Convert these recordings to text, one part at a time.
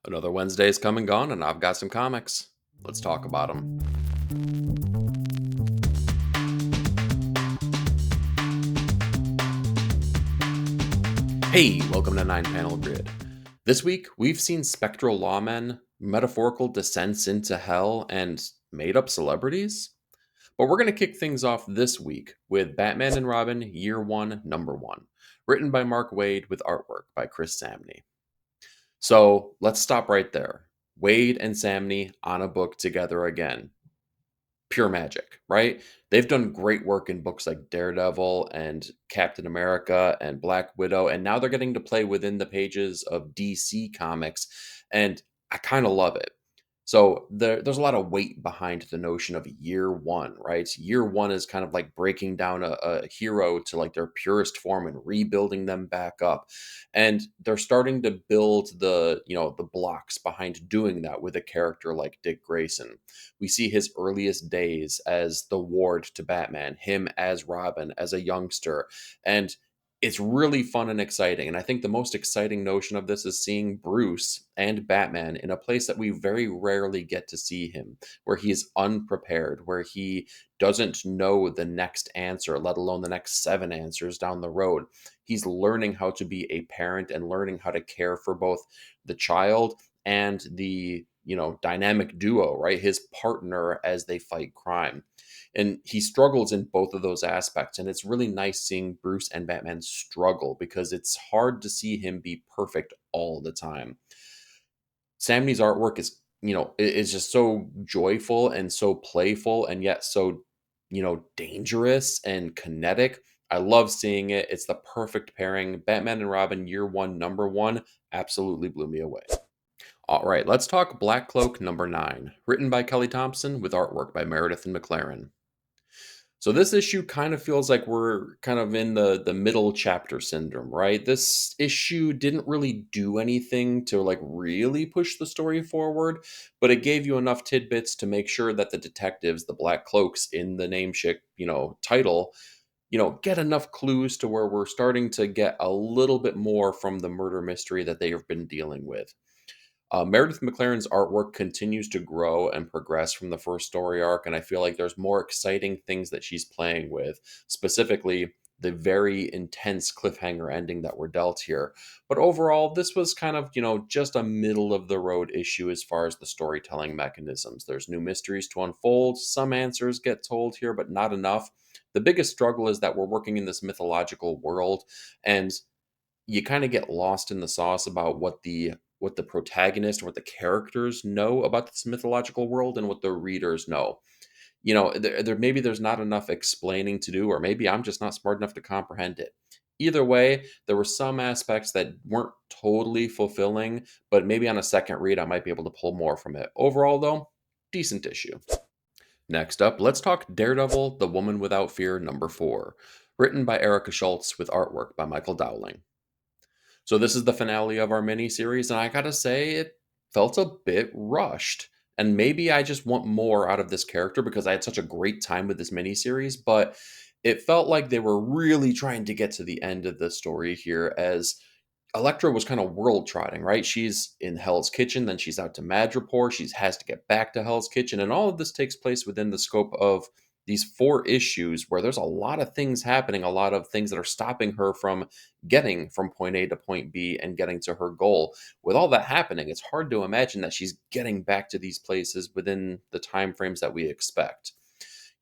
Another Wednesday's come and gone, and I've got some comics. Let's talk about them. Hey, welcome to 9 Panel Grid. This week, we've seen spectral lawmen, metaphorical descents into hell, and made up celebrities. But we're going to kick things off this week with Batman and Robin Year 1, Number 1, written by Mark Waid with artwork by Chris Samney. So let's stop right there. Waid and Samney on a book together again. Pure magic, right? They've done great work in books like Daredevil and Captain America and Black Widow, and now they're getting to play within the pages of DC Comics, and I kind of love it. So there's a lot of weight behind the notion of year one, right? Year one is kind of like breaking down a hero to like their purest form and rebuilding them back up. And they're starting to build the blocks behind doing that with a character like Dick Grayson. We see his earliest days as the ward to Batman, him as Robin, as a youngster. And it's really fun and exciting. And I think the most exciting notion of this is seeing Bruce and Batman in a place that we very rarely get to see him, where he is unprepared, where he doesn't know the next answer, let alone the next 7 answers down the road. He's learning how to be a parent and learning how to care for both the child and the dynamic duo, right? His partner as they fight crime. And he struggles in both of those aspects. And it's really nice seeing Bruce and Batman struggle because it's hard to see him be perfect all the time. Samney's artwork is just so joyful and so playful and yet so, dangerous and kinetic. I love seeing it. It's the perfect pairing. Batman and Robin Year 1, Number 1 absolutely blew me away. All right, let's talk Black Cloak number 9, written by Kelly Thompson with artwork by Meredith and McLaren. So this issue kind of feels like we're kind of in the middle chapter syndrome, right? This issue didn't really do anything to like really push the story forward, but it gave you enough tidbits to make sure that the detectives, the Black Cloaks in the nameship, title, get enough clues to where we're starting to get a little bit more from the murder mystery that they have been dealing with. Meredith McLaren's artwork continues to grow and progress from the first story arc, and I feel like there's more exciting things that she's playing with, specifically the very intense cliffhanger ending that we're dealt here. But overall, this was kind of, just a middle of the road issue as far as the storytelling mechanisms. There's new mysteries to unfold, some answers get told here, but not enough. The biggest struggle is that we're working in this mythological world, and you kind of get lost in the sauce about what the protagonist, what the characters know about this mythological world and what the readers know. There maybe there's not enough explaining to do, or maybe I'm just not smart enough to comprehend it. Either way, there were some aspects that weren't totally fulfilling, but maybe on a second read I might be able to pull more from it. Overall though, decent issue. Next up, let's talk Daredevil, The Woman Without Fear number 4, written by Erica Schultz with artwork by Michael Dowling. So this is the finale of our mini series, and I gotta say, it felt a bit rushed. And maybe I just want more out of this character because I had such a great time with this mini series, but it felt like they were really trying to get to the end of the story here as Elektra was kind of world trotting, right? She's in Hell's Kitchen, then she's out to Madripoor. She has to get back to Hell's Kitchen, and all of this takes place within the scope of these 4 issues where there's a lot of things happening, a lot of things that are stopping her from getting from point A to point B and getting to her goal. With all that happening, it's hard to imagine that she's getting back to these places within the time frames that we expect.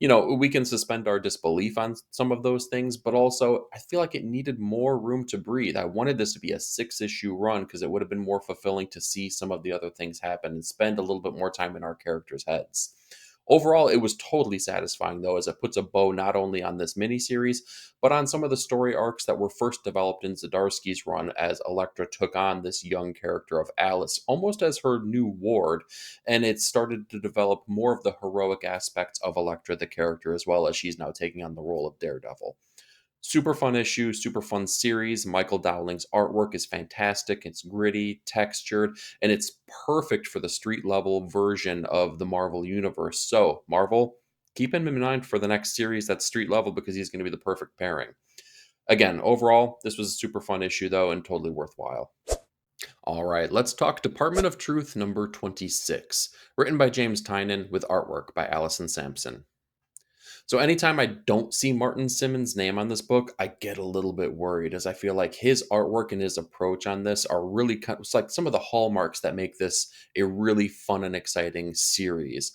We can suspend our disbelief on some of those things, but also I feel like it needed more room to breathe. I wanted this to be a 6-issue run because it would have been more fulfilling to see some of the other things happen and spend a little bit more time in our characters' heads. Overall, it was totally satisfying, though, as it puts a bow not only on this miniseries, but on some of the story arcs that were first developed in Zdarsky's run as Elektra took on this young character of Alice, almost as her new ward, and it started to develop more of the heroic aspects of Elektra, the character, as well as she's now taking on the role of Daredevil. Super fun issue, super fun series. Michael Dowling's artwork is fantastic. It's gritty, textured, and it's perfect for the street level version of the Marvel Universe. So, Marvel, keep him in mind for the next series that's street level because he's going to be the perfect pairing. Again, overall, this was a super fun issue, though, and totally worthwhile. All right, let's talk Department of Truth number 26, written by James Tynan with artwork by Allison Sampson. So anytime I don't see Martin Simmons' name on this book, I get a little bit worried as I feel like his artwork and his approach on this are really kind of, it's like some of the hallmarks that make this a really fun and exciting series.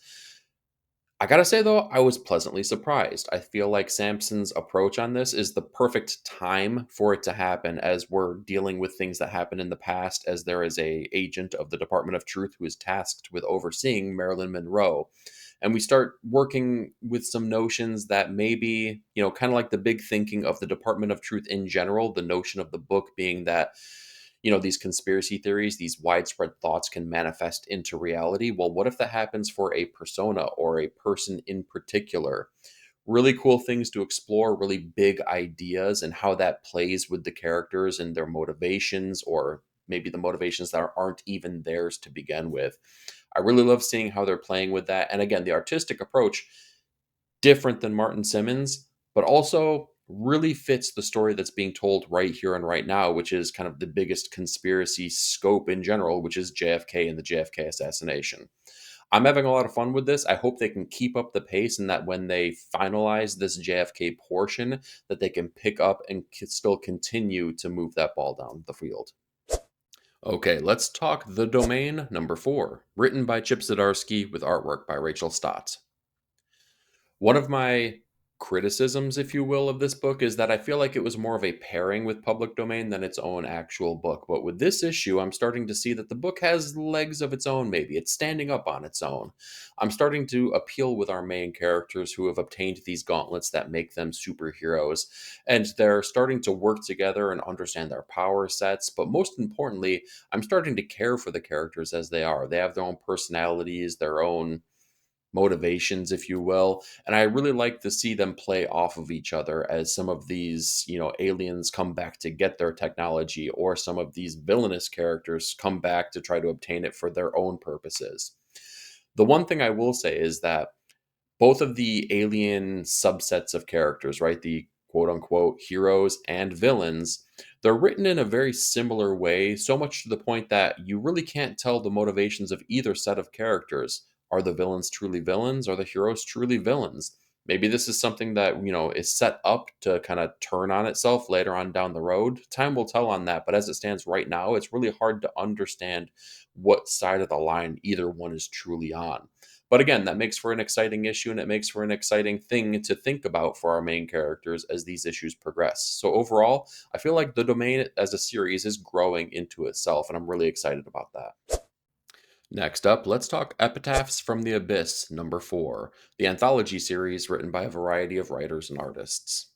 I gotta say though, I was pleasantly surprised. I feel like Sampson's approach on this is the perfect time for it to happen as we're dealing with things that happened in the past, as there is a agent of the Department of Truth who is tasked with overseeing Marilyn Monroe. And we start working with some notions that maybe, kind of like the big thinking of the Department of Truth in general, the notion of the book being that these conspiracy theories, these widespread thoughts can manifest into reality. Well, what if that happens for a persona or a person in particular? Really cool things to explore, really big ideas, and how that plays with the characters and their motivations, or maybe the motivations that aren't even theirs to begin with. I really love seeing how they're playing with that. And again, the artistic approach, different than Martin Simmons, but also really fits the story that's being told right here and right now, which is kind of the biggest conspiracy scope in general, which is JFK and the JFK assassination. I'm having a lot of fun with this. I hope they can keep up the pace and that when they finalize this JFK portion, that they can pick up and still continue to move that ball down the field. Okay, let's talk The Domain number 4, written by Chip Zdarsky with artwork by Rachel Stott. One of my criticisms, if you will, of this book is that I feel like it was more of a pairing with Public Domain than its own actual book. But with this issue, I'm starting to see that the book has legs of its own, maybe. It's standing up on its own. I'm starting to appeal with our main characters who have obtained these gauntlets that make them superheroes. And they're starting to work together and understand their power sets. But most importantly, I'm starting to care for the characters as they are. They have their own personalities, their own motivations, if you will. And I really like to see them play off of each other as some of these, aliens come back to get their technology, or some of these villainous characters come back to try to obtain it for their own purposes. The one thing I will say is that both of the alien subsets of characters, right? The quote unquote heroes and villains, they're written in a very similar way, so much to the point that you really can't tell the motivations of either set of characters. Are the villains truly villains? Are the heroes truly villains? Maybe this is something that, is set up to kind of turn on itself later on down the road. Time will tell on that. But as it stands right now, it's really hard to understand what side of the line either one is truly on. But again, that makes for an exciting issue, and it makes for an exciting thing to think about for our main characters as these issues progress. So overall, I feel like The Domain as a series is growing into itself, and I'm really excited about that. Next up, let's talk Epitaphs from the Abyss, number 4, the anthology series written by a variety of writers and artists.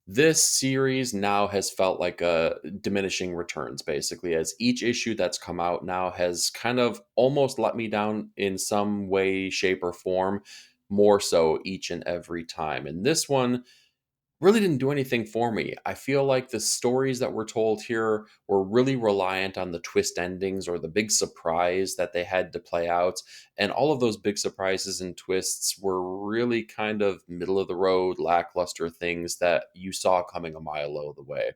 This series now has felt like a diminishing returns, basically, as each issue that's come out now has kind of almost let me down in some way, shape, or form, more so each and every time. And this one really didn't do anything for me. I feel like the stories that were told here were really reliant on the twist endings or the big surprise that they had to play out. And all of those big surprises and twists were really kind of middle of the road, lackluster things that you saw coming a mile the way.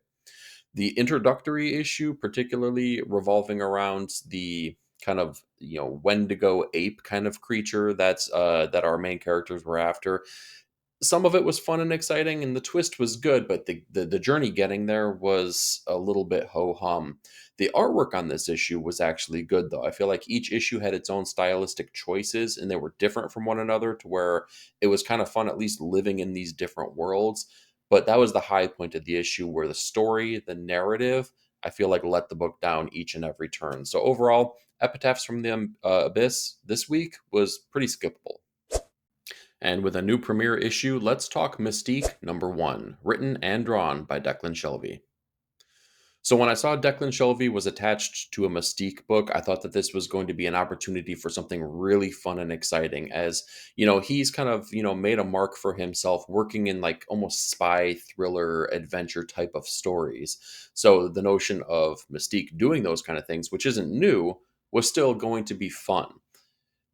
The introductory issue, particularly revolving around the kind of Wendigo ape kind of creature that our main characters were after, some of it was fun and exciting and the twist was good, but the journey getting there was a little bit ho hum. The artwork on this issue was actually good though. I feel like each issue had its own stylistic choices and they were different from one another, to where it was kind of fun at least living in these different worlds. But that was the high point of the issue, where the story, the narrative, I feel like let the book down each and every turn. So overall, Epitaphs from the Abyss this week was pretty skippable. And with a new premiere issue, let's talk Mystique number 1, written and drawn by Declan Shelvey. So when I saw Declan Shelvey was attached to a Mystique book, I thought that this was going to be an opportunity for something really fun and exciting, as, he's kind of, made a mark for himself working in like almost spy thriller adventure type of stories. So the notion of Mystique doing those kind of things, which isn't new, was still going to be fun.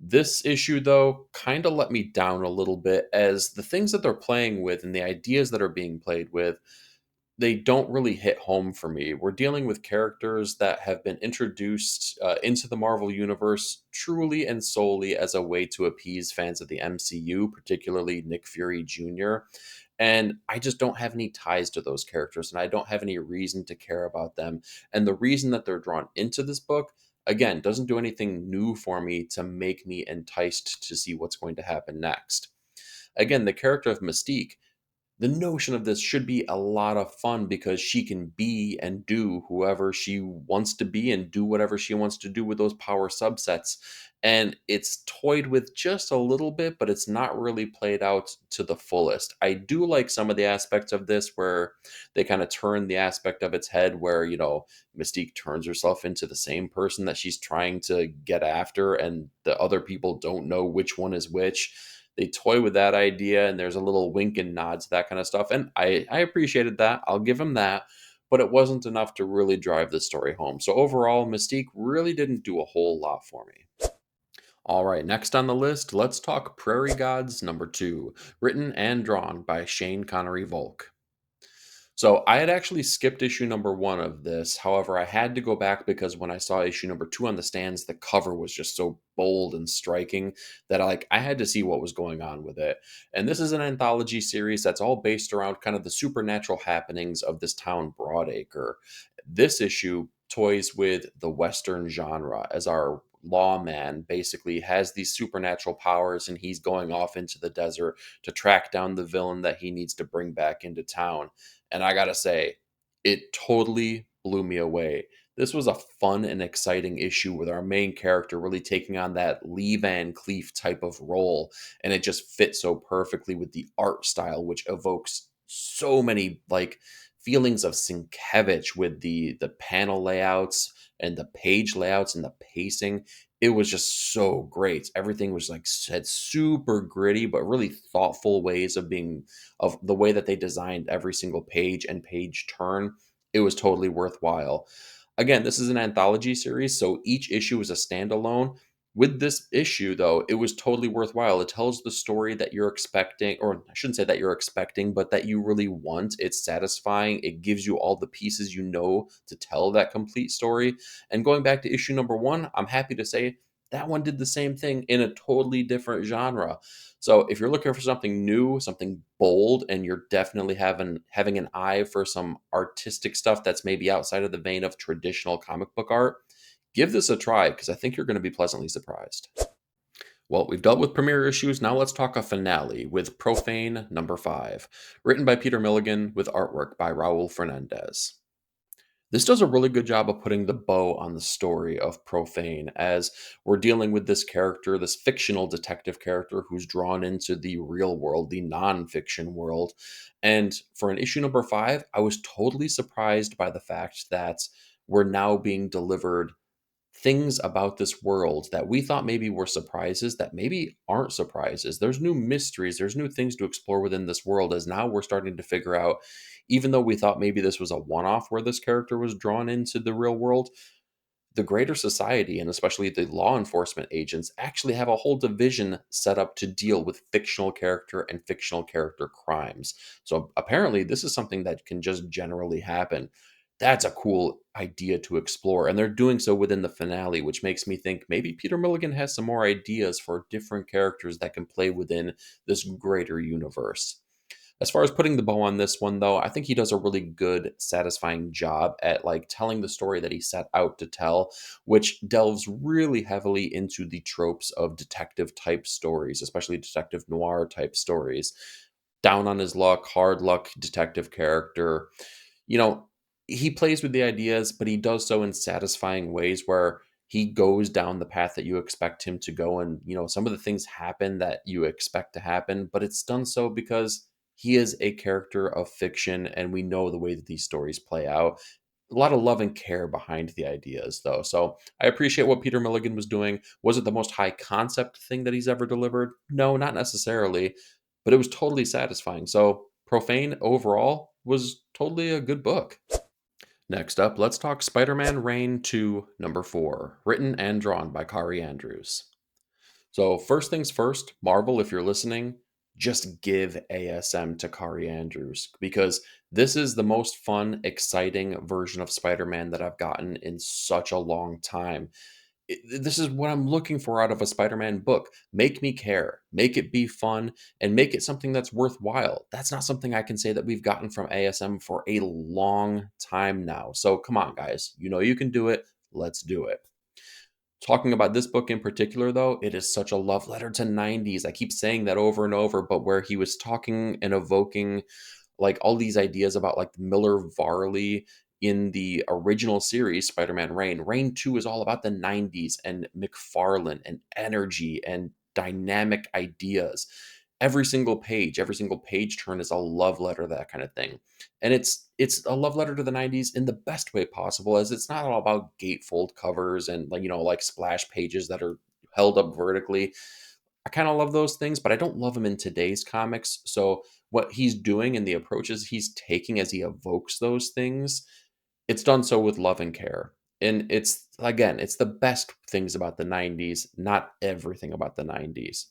This issue, though, kind of let me down a little bit, as the things that they're playing with and the ideas that are being played with they don't really hit home for me. We're dealing with characters that have been introduced into the Marvel Universe truly and solely as a way to appease fans of the MCU, particularly Nick Fury Jr. And I just don't have any ties to those characters, and I don't have any reason to care about them. And the reason that they're drawn into this book, again, doesn't do anything new for me to make me enticed to see what's going to happen next. Again, the character of Mystique, the notion of this should be a lot of fun because she can be and do whoever she wants to be and do whatever she wants to do with those power subsets. And it's toyed with just a little bit, but it's not really played out to the fullest. I do like some of the aspects of this where they kind of turn the aspect of its head where, Mystique turns herself into the same person that she's trying to get after, and the other people don't know which one is which. They toy with that idea, and there's a little wink and nods, that kind of stuff. And I appreciated that. I'll give him that. But it wasn't enough to really drive the story home. So overall, Mystique really didn't do a whole lot for me. All right, next on the list, let's talk Prairie Gods #2, written and drawn by Shane Connery Volk. So I had actually skipped issue #1 of this. However, I had to go back because when I saw issue #2 on the stands, the cover was just so bold and striking that I had to see what was going on with it. And this is an anthology series that's all based around kind of the supernatural happenings of this town, Broadacre. This issue toys with the Western genre as our lawman basically has these supernatural powers, and he's going off into the desert to track down the villain that he needs to bring back into town. And I gotta say, it totally blew me away. This was a fun and exciting issue with our main character really taking on that Lee Van Cleef type of role. And it just fits so perfectly with the art style, which evokes so many feelings of Sienkiewicz with the panel layouts and the page layouts and the pacing. It was just so great. Everything was said super gritty, but really thoughtful ways of the way that they designed every single page and page turn. It was totally worthwhile. Again, this is an anthology series, so each issue is a standalone. With this issue, though, it was totally worthwhile. It tells the story that you're expecting, or I shouldn't say that you're expecting, but that you really want. It's satisfying. It gives you all the pieces to tell that complete story. And going back to issue #1, I'm happy to say that one did the same thing in a totally different genre. So if you're looking for something new, something bold, and you're definitely having an eye for some artistic stuff that's maybe outside of the vein of traditional comic book art, give this a try because I think you're going to be pleasantly surprised. Well, we've dealt with premiere issues. Now let's talk a finale with Profane #5, written by Peter Milligan with artwork by Raul Fernandez. This does a really good job of putting the bow on the story of Profane as we're dealing with this character, this fictional detective character who's drawn into the real world, the nonfiction world. And for an issue #5, I was totally surprised by the fact that we're now being delivered things about this world that we thought maybe were surprises that maybe aren't surprises. There's new mysteries, there's new things to explore within this world as now we're starting to figure out, even though we thought maybe this was a one off where this character was drawn into the real world, the greater society and especially the law enforcement agents actually have a whole division set up to deal with fictional character and fictional character crimes. So apparently, this is something that can just generally happen. That's a cool idea to explore. And they're doing so within the finale, which makes me think maybe Peter Milligan has some more ideas for different characters that can play within this greater universe. As far as putting the bow on this one, though, I think he does a really good, satisfying job at telling the story that he set out to tell, which delves really heavily into the tropes of detective type stories, especially detective noir type stories. Down on his luck, hard luck detective character. You know, he plays with the ideas, but he does so in satisfying ways where he goes down the path that you expect him to go. And, some of the things happen that you expect to happen, but it's done so because he is a character of fiction and we know the way that these stories play out. A lot of love and care behind the ideas, though. So I appreciate what Peter Milligan was doing. Was it the most high concept thing that he's ever delivered? No, not necessarily, but it was totally satisfying. So Profane overall was totally a good book. Next up, let's talk Spider Man Reign 2 #4, written and drawn by Kari Andrews. So, first things first, Marvel, if you're listening, just give ASM to Kari Andrews, because this is the most fun, exciting version of Spider-Man that I've gotten in such a long time. This is what I'm looking for out of a Spider-Man book. Make me care, make it be fun, and make it something that's worthwhile. That's not something I can say that we've gotten from ASM for a long time now. So come on, guys. You know you can do it. Let's do it. Talking about this book in particular, though, it is such a love letter to 90s. I keep saying that over and over, but where he was talking and evoking like all these ideas about like Miller Varley in the original series, Spider-Man Reign. Reign 2 is all about the 90s and McFarlane and energy and dynamic ideas. Every single page turn is a love letter, that kind of thing. And it's a love letter to the 90s in the best way possible, as it's not all about gatefold covers and like, like splash pages that are held up vertically. I kind of love those things, but I don't love them in today's comics. So what he's doing and the approaches he's taking as he evokes those things, it's done so with love and care. And it's, again, it's the best things about the 90s, not everything about the 90s.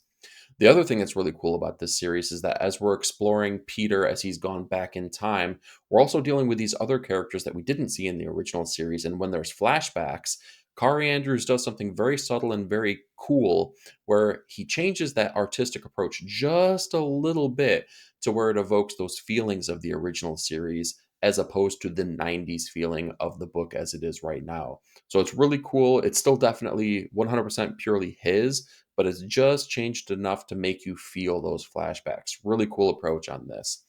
The other thing that's really cool about this series is that as we're exploring Peter as he's gone back in time, we're also dealing with these other characters that we didn't see in the original series. And when there's flashbacks, Kari Andrews does something very subtle and very cool where he changes that artistic approach just a little bit to where it evokes those feelings of the original series as opposed to the 90s feeling of the book as it is right now. So it's really cool. It's still definitely 100% purely his, but it's just changed enough to make you feel those flashbacks. Really cool approach on this.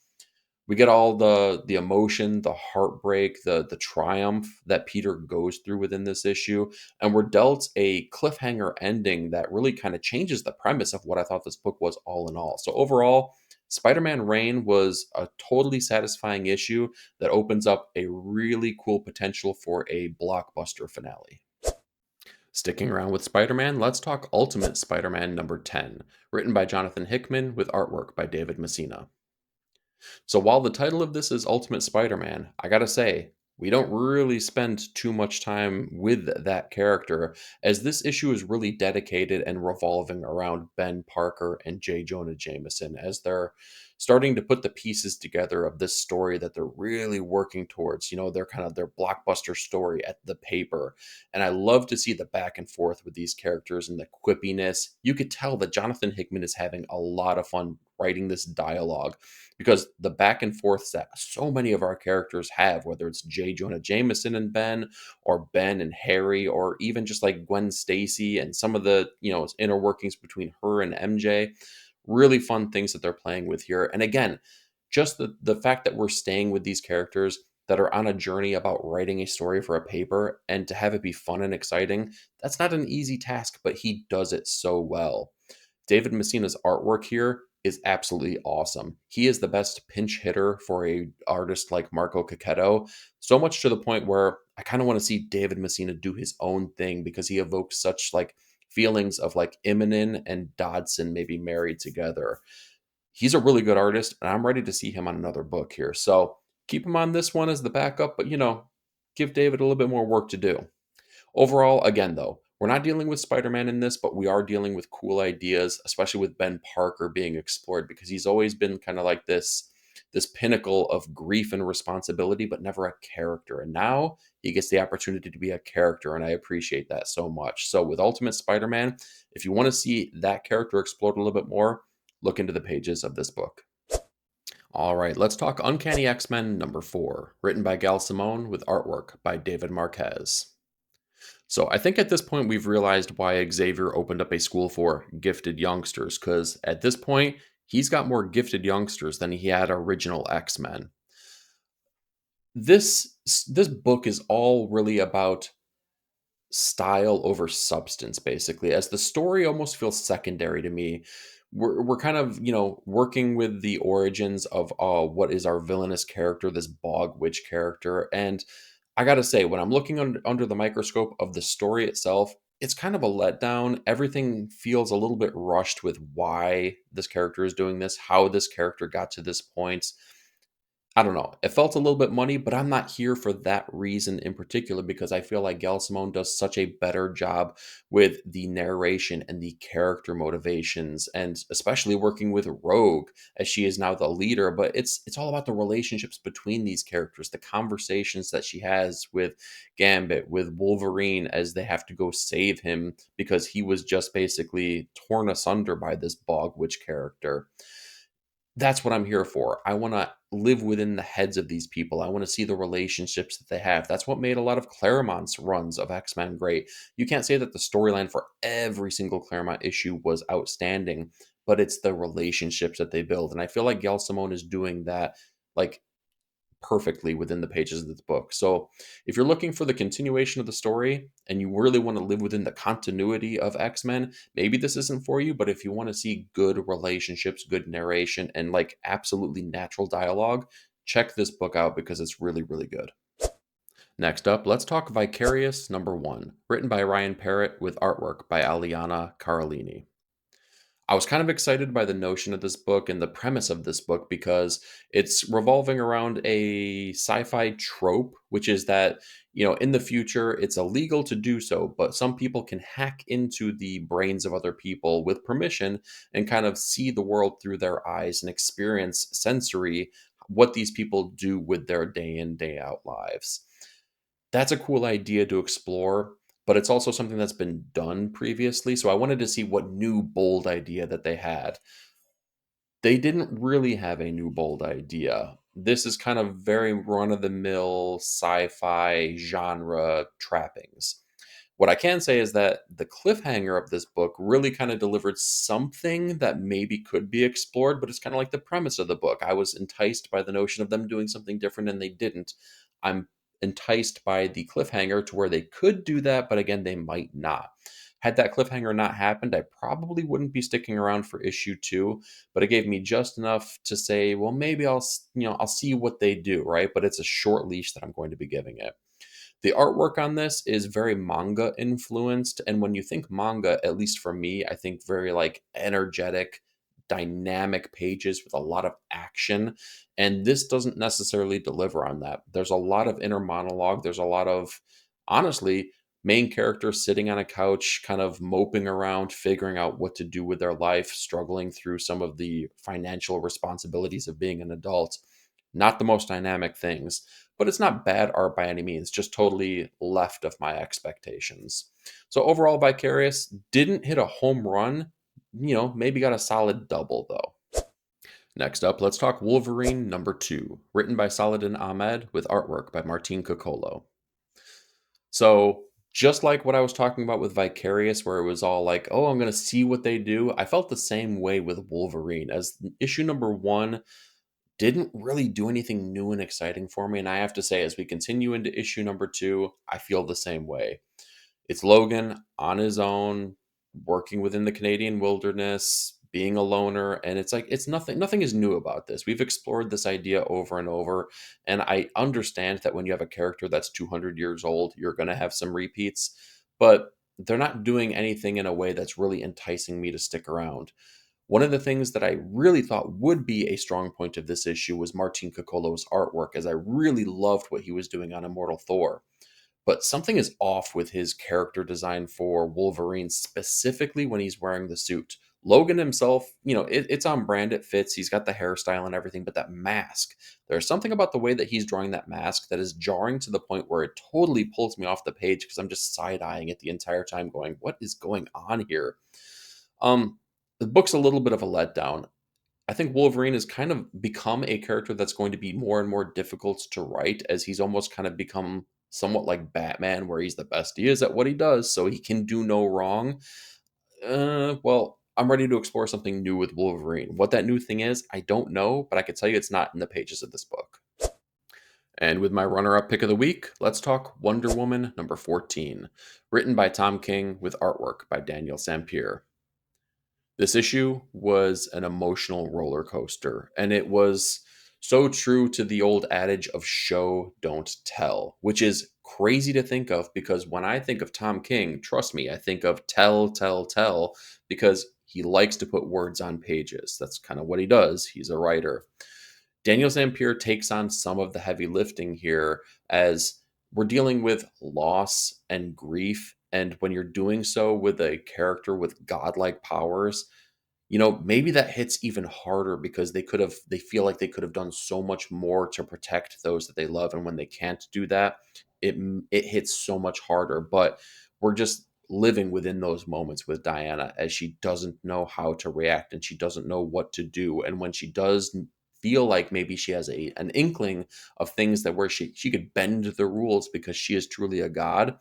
We get all the emotion, the heartbreak, the triumph that Peter goes through within this issue, and we're dealt a cliffhanger ending that really kind of changes the premise of what I thought this book was all in all. So overall, Spider-Man Reign was a totally satisfying issue that opens up a really cool potential for a blockbuster finale. Sticking around with Spider-Man, let's talk Ultimate Spider-Man number 10, written by Jonathan Hickman with artwork by David Messina. So while the title of this is Ultimate Spider-Man, I gotta say, we don't really spend too much time with that character, as this issue is really dedicated and revolving around Ben Parker and J. Jonah Jameson, as they're starting to put the pieces together of this story that they're really working towards. They're kind of their blockbuster story at the paper. And I love to see the back and forth with these characters and the quippiness. You could tell that Jonathan Hickman is having a lot of fun writing this dialogue, because the back and forths that so many of our characters have, whether it's J. Jonah Jameson and Ben, or Ben and Harry, or even just like Gwen Stacy and some of the, inner workings between her and MJ, really fun things that they're playing with here. And again, just the fact that we're staying with these characters that are on a journey about writing a story for a paper, and to have it be fun and exciting, that's not an easy task, but he does it so well. David Messina's artwork here is absolutely awesome. He is the best pinch hitter for a artist like Marco Cacchetto, so much to the point where I kind of want to see David Messina do his own thing, because he evokes such like feelings of like Immonen and Dodson maybe married together. He's a really good artist, and I'm ready to see him on another book here. So keep him on this one as the backup, but give David a little bit more work to do. Overall, again, though, we're not dealing with Spider-Man in this, but we are dealing with cool ideas, especially with Ben Parker being explored, because he's always been kind of like this pinnacle of grief and responsibility, but never a character. And now he gets the opportunity to be a character, and I appreciate that so much. So with Ultimate Spider-Man, if you want to see that character explored a little bit more, look into the pages of this book. All right, let's talk Uncanny X-Men number 4, written by Gal Simone with artwork by David Marquez. So I think at this point we've realized why Xavier opened up a school for gifted youngsters, because at this point he's got more gifted youngsters than he had original X-Men. This book is all really about style over substance, basically, as the story almost feels secondary to me. We're kind of working with the origins of what is our villainous character, this bog witch character. And I gotta say, when I'm looking under the microscope of the story itself, it's kind of a letdown. Everything feels a little bit rushed with why this character is doing this, how this character got to this point. I don't know. It felt a little bit money, but I'm not here for that reason in particular because I feel like Gail Simone does such a better job with the narration and the character motivations, and especially working with Rogue as she is now the leader. But it's all about the relationships between these characters, the conversations that she has with Gambit, with Wolverine as they have to go save him because he was just basically torn asunder by this Bog Witch character. That's what I'm here for. I want to live within the heads of these people. I want to see the relationships that they have. That's what made a lot of Claremont's runs of X-Men great. You can't say that the storyline for every single Claremont issue was outstanding, but it's the relationships that they build. And I feel like Gail Simone is doing that like perfectly within the pages of this book. So, if you're looking for the continuation of the story and you really want to live within the continuity of X-Men, maybe this isn't for you, but if you want to see good relationships, good narration, and like absolutely natural dialogue, check this book out because it's really, really good. Next up, let's talk Vicarious #1, written by Ryan Parrott with artwork by Aliana Carolini. I was kind of excited by the notion of this book and the premise of this book because it's revolving around a sci-fi trope, which is that, in the future, it's illegal to do so, but some people can hack into the brains of other people with permission and kind of see the world through their eyes and experience sensory what these people do with their day in, day out lives. That's a cool idea to explore, but it's also something that's been done previously. So I wanted to see what new bold idea that they had. They didn't really have a new bold idea. This is kind of very run of the mill sci fi genre trappings. What I can say is that the cliffhanger of this book really kind of delivered something that maybe could be explored, but it's kind of like the premise of the book. I was enticed by the notion of them doing something different and they didn't. I'm enticed by the cliffhanger to where they could do that, but again, they might not. Had that cliffhanger not happened, I probably wouldn't be sticking around for issue 2, but it gave me just enough to say, well, maybe I'll see what they do, right? But it's a short leash that I'm going to be giving it. The artwork on this is very manga influenced. And when you think manga, at least for me, I think very like energetic, dynamic pages with a lot of action. And this doesn't necessarily deliver on that. There's a lot of inner monologue. There's a lot of, honestly, main characters sitting on a couch, kind of moping around, figuring out what to do with their life, struggling through some of the financial responsibilities of being an adult. Not the most dynamic things, but it's not bad art by any means, just totally left of my expectations. So overall, Vicarious didn't hit a home run, maybe got a solid double though. Next up, let's talk Wolverine #2, written by Saladin Ahmed with artwork by Martin Coccolo. So just like what I was talking about with Vicarious, where it was all like, oh, I'm going to see what they do, I felt the same way with Wolverine. As issue #1 didn't really do anything new and exciting for me. And I have to say, as we continue into issue #2, I feel the same way. It's Logan on his own, working within the Canadian wilderness, being a loner, and it's like it's nothing is new about this. We've explored this idea over and over, and I understand that when you have a character that's 200 years old, you're going to have some repeats, but they're not doing anything in a way that's really enticing me to stick around. One of the things that I really thought would be a strong point of this issue was Martin Coccolo's artwork, as I really loved what he was doing on Immortal Thor. But something is off with his character design for Wolverine, specifically when he's wearing the suit. Logan himself, it's on brand, it fits, he's got the hairstyle and everything, but that mask, there's something about the way that he's drawing that mask that is jarring to the point where it totally pulls me off the page because I'm just side eyeing it the entire time, going, what is going on here? Um, the book's a little bit of a letdown. I think Wolverine has kind of become a character that's going to be more and more difficult to write as he's almost kind of become somewhat like Batman, where he's the best he is at what he does, so he can do no wrong. Well, I'm ready to explore something new with Wolverine. What that new thing is, I don't know, but I can tell you it's not in the pages of this book. And with my runner up pick of the week, let's talk Wonder Woman #14, written by Tom King with artwork by Daniel Sampier. This issue was an emotional roller coaster, and it was so true to the old adage of show, don't tell, which is crazy to think of because when I think of Tom King, trust me, I think of tell, tell, tell, because he likes to put words on pages. That's kind of what he does. He's a writer. Daniel Zampier takes on some of the heavy lifting here as we're dealing with loss and grief. And when you're doing so with a character with godlike powers, maybe that hits even harder because they feel like they could have done so much more to protect those that they love. And when they can't do that, it hits so much harder. But we're just living within those moments with Diana as she doesn't know how to react and she doesn't know what to do. And when she does feel like maybe she has an inkling of things that where she could bend the rules because she is truly a god,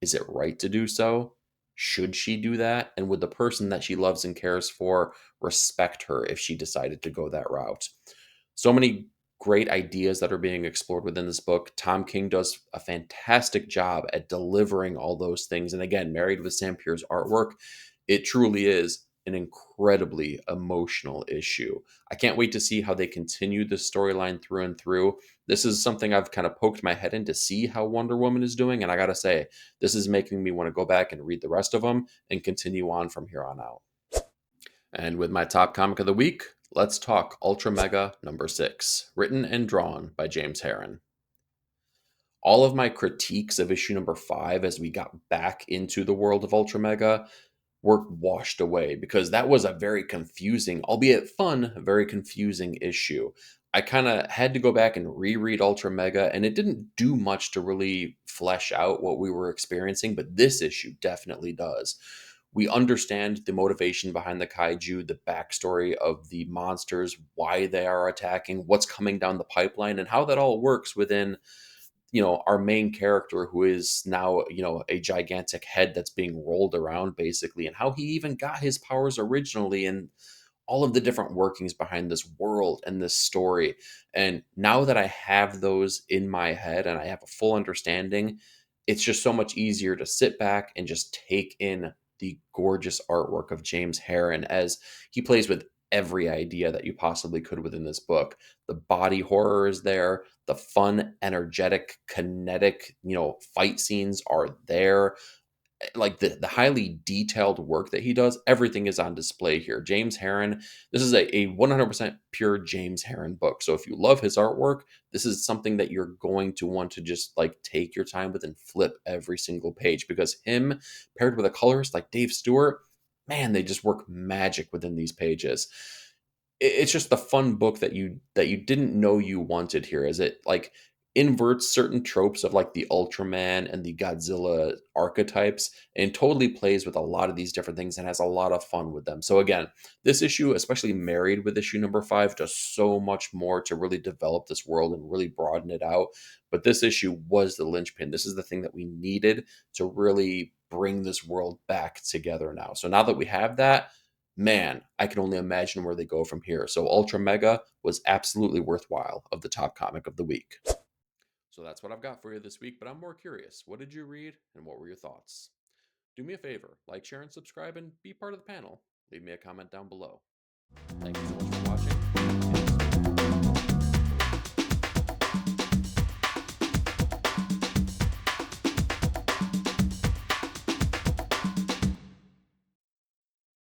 is it right to do so? Should she do that? And would the person that she loves and cares for respect her if she decided to go that route? So many great ideas that are being explored within this book. Tom King does a fantastic job at delivering all those things. And again, married with Sam Pierre's artwork, it truly is an incredibly emotional issue. I can't wait to see how they continue the storyline through and through. This is something I've kind of poked my head in to see how Wonder Woman is doing. And I got to say, this is making me want to go back and read the rest of them and continue on from here on out. And with my top comic of the week, let's talk Ultra Mega number 6, written and drawn by James Harren. All of my critiques of issue number 5 as we got back into the world of Ultra Mega were washed away because that was a very confusing, albeit fun, very confusing issue. I kind of had to go back and reread Ultra Mega, and it didn't do much to really flesh out what we were experiencing, but this issue definitely does. We understand the motivation behind the kaiju, the backstory of the monsters, why they are attacking, what's coming down the pipeline, and how that all works within our main character, who is now a gigantic head that's being rolled around basically, and how he even got his powers originally, and all of the different workings behind this world and this story. And now that I have those in my head and I have a full understanding, it's just so much easier to sit back and just take in the gorgeous artwork of James Harren as he plays with every idea that you possibly could within this book. The body horror is there, the fun, energetic, kinetic, fight scenes are there. Like the highly detailed work that he does, everything is on display here. James Harren, this is a 100% pure James Harren book. So if you love his artwork, this is something that you're going to want to just like take your time with and flip every single page, because him paired with a colorist like Dave Stewart, man, they just work magic within these pages. It's just the fun book that you didn't know you wanted here, as it like inverts certain tropes of like the Ultraman and the Godzilla archetypes and totally plays with a lot of these different things and has a lot of fun with them. So again, this issue, especially married with issue number 5, does so much more to really develop this world and really broaden it out. But this issue was the linchpin. This is the thing that we needed to really bring this world back together now. So now that we have that, man, I can only imagine where they go from here. So Ultra Mega was absolutely worthwhile of the top comic of the week. So that's what I've got for you this week, but I'm more curious. What did you read and what were your thoughts? Do me a favor, like, share, and subscribe, and be part of the panel. Leave me a comment down below. Thank you so much for watching.